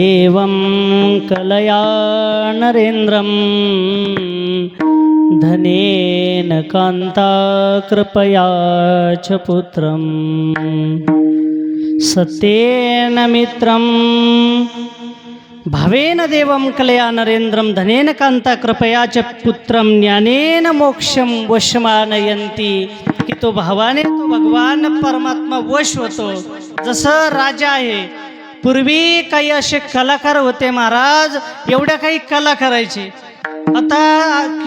एवं कलया नरेन्द्रं धनेन कान्ता कृपया च पुत्रं सत्येन मित्रं भावेन देवं कलया नरेन्द्रं धनेन कान्ता कृपया च पुत्रं ज्ञानेन मोक्षं वशमानयन्ति की तो भावाने तो भगवान परमात्मा वश होतो. जसं राजा आहे, पूर्वी काही असे कलाकार होते महाराज, एवढ्या काही कला करायचे. आता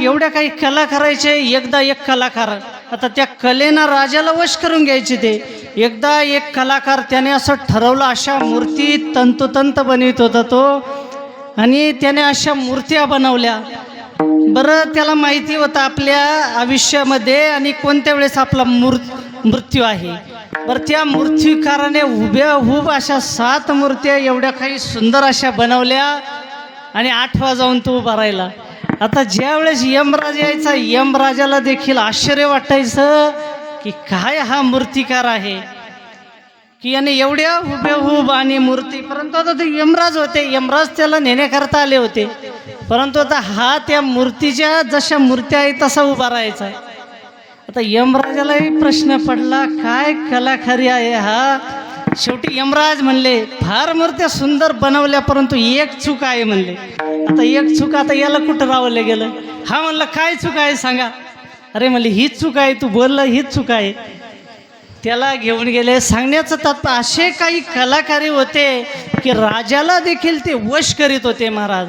एवढ्या काही कला करायचे, एकदा एक कलाकार, आता त्या कलेनं राजाला वश करून घ्यायचे. ते एकदा एक कलाकार त्याने असं ठरवलं, अशा मूर्ती तंतोतंत बनवित होता तो, आणि त्याने अशा मूर्त्या बनवल्या. बरं, त्याला माहिती होतं आपल्या आयुष्यामध्ये आणि कोणत्या वेळेस आपला मृत्यू आहे. बरं, त्या मूर्तिकाराने हुबेहूब अशा 7 मूर्त्या एवढ्या काही सुंदर अशा बनवल्या आणि 8वा जाऊन तो उभा राहिला. आता ज्या वेळेस यमराज यायचा, यमराजाला देखील आश्चर्य वाटायचं की काय हा मूर्तिकार आहे की याने एवढ्या हुबेहूब आणि मूर्ती. परंतु आता ते यमराज होते, यमराज त्याला नेण्याकरता आले होते. परंतु आता हा त्या मूर्तीच्या जशा मूर्त्या आहेत तसा उभा राहायचा. आता यमराजालाही प्रश्न पडला, काय कलाकारी आहे हा. शेवटी यमराज म्हणले, फार मूर्त्या सुंदर बनवल्या, परंतु एक चूक आहे म्हणले. आता एक चूक, आता याला कुठं रावलं गेलं. हा म्हणलं, काय चूक आहे सांगा. अरे म्हणले, हीच चूक आहे, तू बोललं हीच चूक आहे. त्याला घेऊन गेले. सांगण्याचं तात्पर्य, असे काही कलाकारी होते की राजाला देखील ते वश करीत होते महाराज.